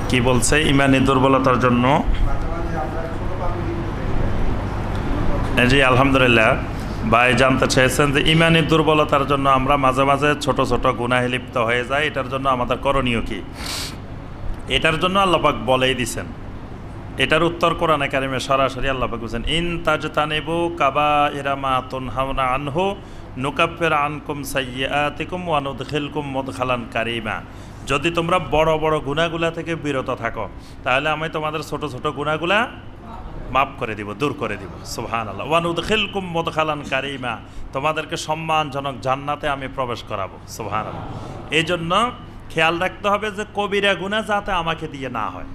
কি বলছে ইমানি দুর্বলতার জন্য? জি আলহামদুলিল্লাহ, ভাই জানতে চেয়েছেন যে ইমানি দুর্বলতার জন্য আমরা মাঝে মাঝে ছোট ছোট গুনাহে লিপ্ত হয়ে যাই, এটার জন্য আমাদের করণীয় কি? এটার জন্য আল্লাহ পাক বলেই দিছেন, এটার উত্তর কোরআনে কারিমে সরাসরি আল্লাহ পাক বলেছেন, ইন তাজতানিবু কাবাইরা মা তুনহাউনা আনহু নুকাফির আনকুম সাইয়্যাতিকুম ওয়া নুদখিলকুম মুদখালান কারীমা। যদি তোমরা বড় বড় গুনাহগুলা থেকে বিরত থাকো তাহলে আমি তোমাদের ছোট ছোট গুনাহগুলা মাফ করে দিব, দূর করে দিব। সুবহানাল্লাহ। ওয়া নুদখিলকুম মুদখালান কারীমা, তোমাদেরকে সম্মানজনক জান্নাতে আমি প্রবেশ করাবো। সুবহানাল্লাহ। এই জন্য খেয়াল রাখতে হবে যে কবিরা গুনাহ যাতে আমাকে দিয়ে না হয়।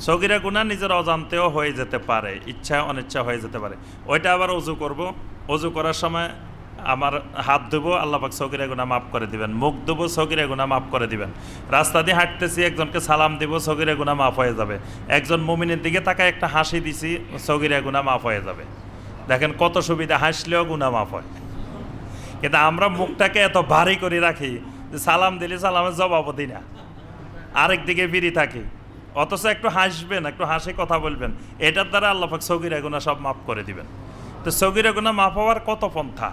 সগীরা গুনাহ নিজের অজান্তেও হয়ে যেতে পারে, ইচ্ছা অনিচ্ছা হয়ে যেতে পারে, ওইটা আবার ওযু করব, ওযু করার সময় আমার হাত ধুবো, আল্লাহ পাক সগীরা গুনাহ মাফ করে দিবেন, মুখ ধুবো, সগীরা গুনাহ মাফ করে দিবেন, রাস্তা দিয়ে হাঁটতেছি একজনকে সালাম দিব, সগীরা গুনাহ মাফ হয়ে যাবে, একজন মুমিনের দিকে তাকায় একটা হাসি দিছি, সগীরা গুনাহ মাফ হয়ে যাবে। দেখেন কত সুবিধা, হাসলেও গুনাহ মাফ হয়। কিন্তু আমরা মুখটাকে এত ভারী করে রাখি যে সালাম দিলে সালামের জবাবও দিই না, আরেক দিকে বিড়ি থাকি, অথচ একটু হাসবেন, একটু হাসি কথা বলবেন, এটার দ্বারা আল্লাহ পাক সগীরা গুনাহ সব মাফ করে দিবেন। তো সগীরা গুনাহ মাফ হওয়ার কত পন্থা,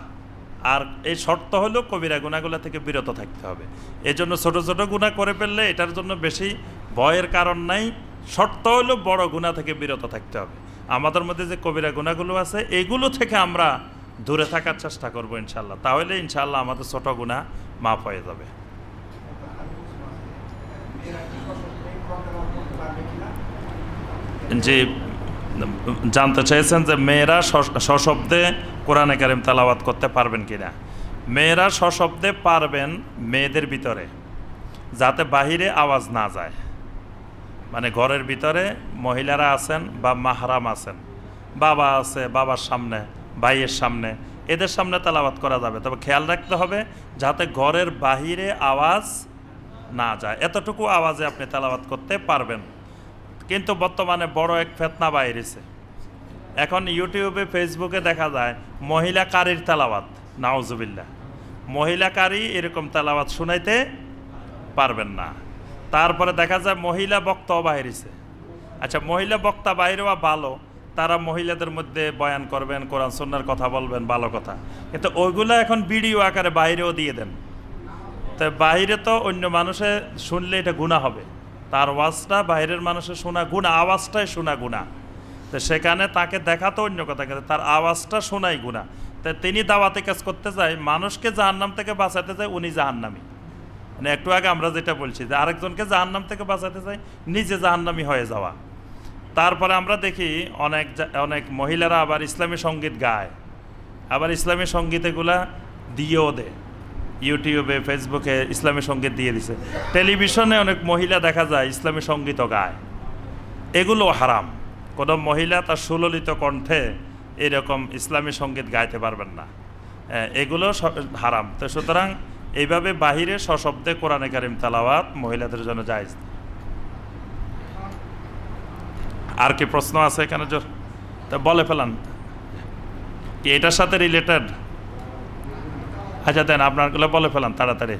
আর এই শর্ত হলো কবিরা গুনাহগুলো থেকে বিরত থাকতে হবে। এই জন্য ছোটো ছোটো গুনাহ করে ফেললে এটার জন্য বেশি ভয়ের কারণ নাই, শর্ত হলো বড় গুনাহ থেকে বিরত থাকতে হবে। আমাদের মধ্যে যে কবিরা গুনাহগুলো আছে এগুলো থেকে আমরা দূরে থাকার চেষ্টা করবো ইনশাল্লাহ, তাহলে ইনশাল্লাহ আমাদের ছোট গুনাহ মাফ হয়ে যাবে। যে জানতে চাইছেন যে মেয়েরা সশব্দে কোরআনে কারিম তেলাওয়াত করতে পারবেন কিনা? মেয়েরা সশব্দে পারবেন মেয়েদের ভিতরে, যাতে বাহিরে আওয়াজ না যায়। মানে ঘরের ভিতরে মহিলারা আছেন বা মাহরাম আছেন, বাবা আছে, বাবার সামনে, ভাইয়ের সামনে, এদের সামনে তেলাওয়াত করা যাবে, তবে খেয়াল রাখতে হবে যাতে ঘরের বাহিরে আওয়াজ না যায়, এতটুকু আওয়াজে আপনি তেলাওয়াত করতে পারবেন। কিন্তু বর্তমানে বড় এক ফেতনা বাইরেছে, এখন ইউটিউবে ফেসবুকে দেখা যায় মহিলা কারির তেলাওয়াত, নাউজুবিল্লাহ, মহিলা কারি এরকম তেলাওয়াত শুনাইতে পারবেন না। তারপরে দেখা যায় মহিলা বক্তাও বাইরেছে। আচ্ছা, মহিলা বক্তা বাইরেও ভালো, তারা মহিলাদের মধ্যে বয়ান করবেন, কোরআন সুন্নাহর কথা বলবেন, ভালো কথা, কিন্তু ওইগুলো এখন ভিডিও আকারে বাইরেও দিয়ে দেন। তো বাইরে তো অন্য মানুষে শুনলে এটা গুনাহ হবে, তার ওয়াজটা বাইরের মানুষের শোনা গুনাহ, আওয়াজটাই শোনা গুনাহ। তো সেখানে তাকে দেখা তো অন্য কথা, কিন্তু তার আওয়াজটা শোনাই গুনাহ। তো তিনি দাওয়াতে কাজ করতে চায়, মানুষকে জাহান্নাম থেকে বাঁচাতে চায়, উনি জাহান্নামী। মানে একটু আগে আমরা যেটা বলছি যে আরেকজনকে জাহান্নাম থেকে বাঁচাতে চায়, নিজে জাহান্নামী হয়ে যাওয়া। তারপরে আমরা দেখি অনেক মহিলারা আবার ইসলামী সঙ্গীত গায়, আবার ইসলামী সঙ্গীত এগুলা দিয়েও দেয়, ইউটিউবে ফেসবুকে ইসলামী সঙ্গীত দিয়ে দিছে, টেলিভিশনে অনেক মহিলা দেখা যায় ইসলামী সঙ্গীতও গায়, এগুলো হারাম। কোনো মহিলা তার সুললিত কণ্ঠে এরকম ইসলামী সঙ্গীত গাইতে পারবেন না, এগুলো হারাম। তো সুতরাং এইভাবে বাহিরে সশব্দে কোরআনে কারিম তেলাওয়াত মহিলাদের জন্য জায়েজ। আর কি প্রশ্ন আছে এখানে? তা বলে ফেলান, কি এটার সাথে রিলেটেড? আচ্ছা দেন, আপনারগুলো বলে ফেলান তাড়াতাড়ি।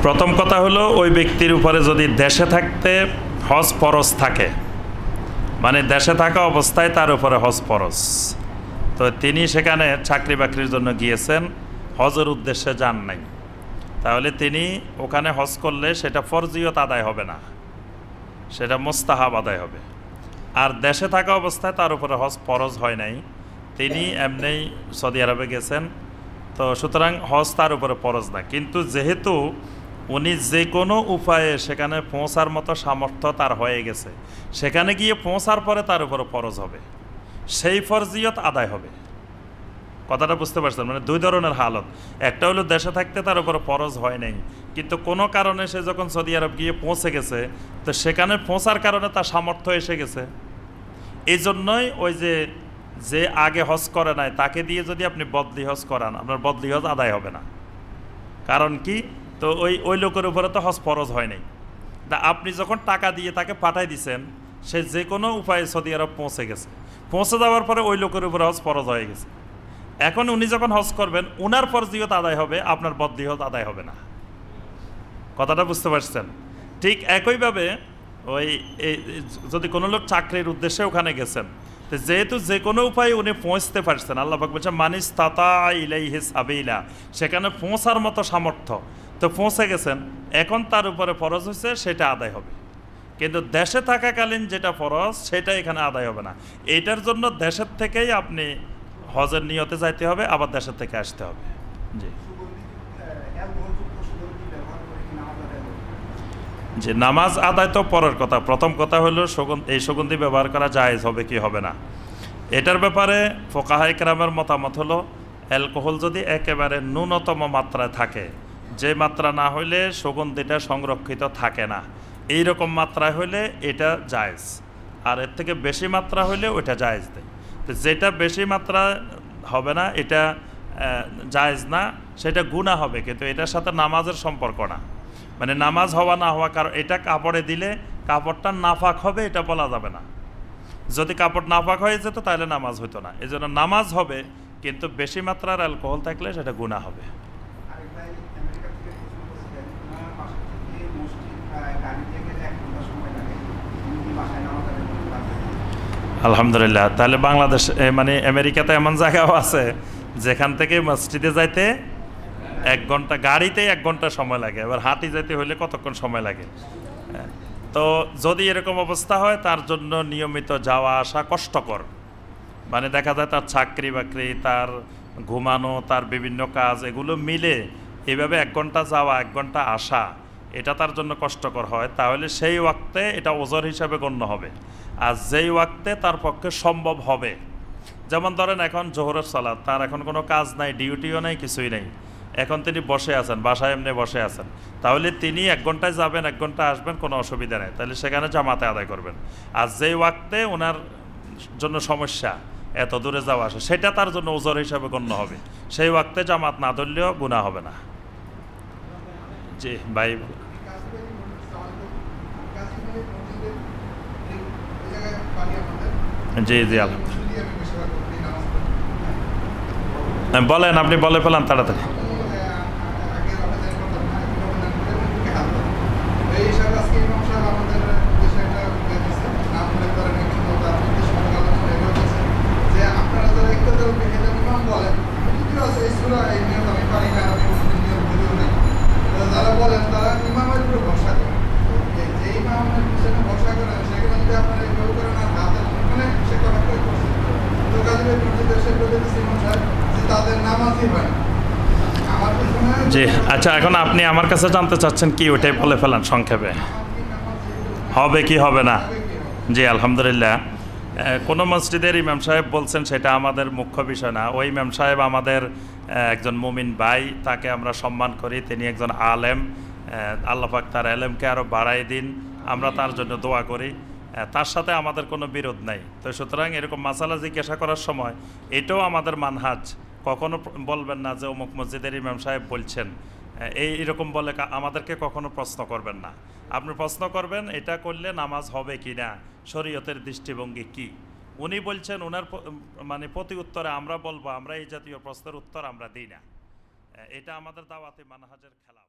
প্রথম কথা হলো ওই ব্যক্তির উপরে যদি দেশে থাকতে হজ ফরজ থাকে, মানে দেশে থাকা অবস্থায় তার উপরে হজ ফরজ, তো তিনি সেখানে চাকরি বাকরির জন্য গিয়েছেন, হজের উদ্দেশ্যে যান নাই, তাহলে তিনি ওখানে হজ করলে সেটা ফরজিয়ত আদায় হবে না, সেটা মুস্তাহাব আদায় হবে। আর দেশে থাকা অবস্থায় তার উপরে হজ ফরজ হয় নাই, তিনি এমনিই সৌদি আরবে গেছেন, তো সুতরাং হজ তার উপরে ফরজ না। কিন্তু যেহেতু উনি যে কোনো উপায়ে সেখানে পৌঁছার মতো সামর্থ্য তার হয়ে গেছে, সেখানে গিয়ে পৌঁছার পরে তার উপরে ফরজ হবে, সেই ফরজিয়ত আদায় হবে। কথাটা বুঝতে পারছেন? মানে দুই ধরনের হালত, একটা হলো দেশে থাকতে তার উপরে ফরজ হয় নাই, কিন্তু কোনো কারণে সে যখন সৌদি আরব গিয়ে পৌঁছে গেছে, তো সেখানে পৌঁছার কারণে তার সামর্থ্য এসে গেছে। এই জন্যই ওই যে আগে হজ করে নাই তাকে দিয়ে যদি আপনি বদলি হজ করান, আপনার বদলি হজ আদায় হবে না। কারণ কি? তো ওই লোকের উপরে তো হজ ফরজ হয় নাই, তা আপনি যখন টাকা দিয়ে তাকে পাঠাই দিছেন, সে যে কোনো উপায়ে সৌদি আরব পৌঁছে গেছে, পৌঁছে যাওয়ার পরে ওই লোকের উপরে হজ ফরজ হয়ে গেছে। এখন উনি যখন হজ করবেন ওনার ফরজিয়ত আদায় হবে, আপনার বদলিয়ত আদায় হবে না। কথাটা বুঝতে পারছেন? ঠিক একইভাবে ওই যদি কোনো লোক চাকরির উদ্দেশ্যে ওখানে গেছেন, তো যেহেতু যে কোনো উপায়ে উনি পৌঁছতে পারছেন, আল্লাহ পাক বলছেন মানিস তাতা ইলাইহি সাবিলা, সেখানে পৌঁছার মতো সামর্থ্য, তো পৌঁছে গেছেন, এখন তার উপরে ফরজ হয়েছে সেটা আদায় হবে। কিন্তু দেশে থাকাকালীন যেটা ফরজ সেটা এখানে আদায় হবে না। এইটার জন্য দেশের থেকেই আপনি হজের নিয়তে যাইতে হবে, আবার দেশের থেকে আসতে হবে। জি যে নামাজ আদায় তো পরের কথা, প্রথম কথা হলো এই সুগন্ধি ব্যবহার করা জায়েজ হবে কি হবে না। এটার ব্যাপারে ফোকাহায়ে কেরামের মতামত হলো অ্যালকোহল যদি একেবারে ন্যূনতম মাত্রায় থাকে, যে মাত্রা না হইলে সুগন্ধিটা সংরক্ষিত থাকে না, এই রকম মাত্রায় হইলে এটা জায়েজ, আর এর থেকে বেশি মাত্রা হইলে ওইটা জায়েজ দেয়। তো যেটা বেশি মাত্রা হবে না এটা জায়েজ না, সেটা গুনাহ হবে, কিন্তু এটার সাথে নামাজের সম্পর্ক না। মানে নামাজ হওয়া না হওয়া, কারণ এটা কাপড়ে দিলে কাপড়টা নাফাক হবে এটা বলা যাবে না। যদি কাপড় নাফাক হয়ে যেত তাহলে নামাজ হতো না, এই জন্য নামাজ হবে, কিন্তু বেশি মাত্রার অ্যালকোহল থাকলে সেটা গুনাহ হবে। আলহামদুলিল্লাহ, তাহলে বাংলাদেশ মানে আমেরিকাতে এমন জায়গাও আছে যেখান থেকে মসজিদে যাইতে 1 ঘন্টা, গাড়িতে 1 ঘন্টা সময় লাগে, এবার হাঁটি যেতে হলে কতক্ষণ সময় লাগে। তো যদি এরকম অবস্থা হয় তার জন্য নিয়মিত যাওয়া আসা কষ্টকর, মানে দেখা যায় তার চাকরি বাকরি, তার ঘুমানো, তার বিভিন্ন কাজ, এগুলো মিলে এইভাবে 1 ঘন্টা যাওয়া 1 ঘন্টা আসা, এটা তার জন্য কষ্টকর হয়, তাহলে সেই ওয়াক্তে এটা ওজর হিসাবে গণ্য হবে। আর যেই ওয়াক্তে তার পক্ষে সম্ভব হবে, যেমন ধরেন এখন জোহরের সালাত, তার এখন কোনো কাজ নাই, ডিউটিও নাই, কিছুই নেই, এখন তিনি বসে আছেন, বাসায় এমনি বসে আছেন, তাহলে তিনি 1 ঘন্টায় যাবেন 1 ঘন্টা আসবেন, কোনো অসুবিধা নেই, তাহলে সেখানে জামাতে আদায় করবেন। আর যেই ওয়াক্তে ওনার জন্য সমস্যা এত দূরে যাওয়া আসে, সেটা তার জন্য ওজর হিসাবে গণ্য হবে, সেই ওয়াক্তে জামাত না ধরলেও গুনাহ হবে না। জি ভাই। জি জি আলহামদুলিল্লাহ, বলেন, আপনি বলে ফেলান তাড়াতাড়ি। জি আচ্ছা, এখন আপনি আমার কাছে জানতে চাচ্ছেন কি, ওইটাই বলে ফেলান সংক্ষেপে, হবে কি হবে না। জি আলহামদুলিল্লাহ, কোনো মসজিদের ইমাম সাহেব বলছেন সেটা আমাদের মুখ্য বিষয় না। ওই ইমাম সাহেব আমাদের একজন মুমিন ভাই, তাকে আমরা সম্মান করি, তিনি একজন আলেম, আল্লাহ পাক তার আলেমকে আরও বাড়াই দিন, আমরা তার জন্য দোয়া করি, তার সাথে আমাদের কোনো বিরোধ নাই। তো সুতরাং এরকম মাসালা জিজ্ঞাসা করার সময় এটাও আমাদের মানহাজ, কখনো বলবেন না যে অমুক মসজিদের ইমাম সাহেব বলছেন, এইরকম বলে আমাদেরকে কখনো প্রশ্ন করবেন না। আপনি প্রশ্ন করবেন এটা করলে নামাজ হবে কি না, শরীয়তের দৃষ্টিভঙ্গি কি। উনি বলছেন, ওনার মানে প্রতি উত্তরে আমরা বলবো, আমরা এই জাতীয় প্রশ্নের উত্তর আমরা দিই না। এটা আমাদের দাওয়াতি মানহাজের খেলাফ।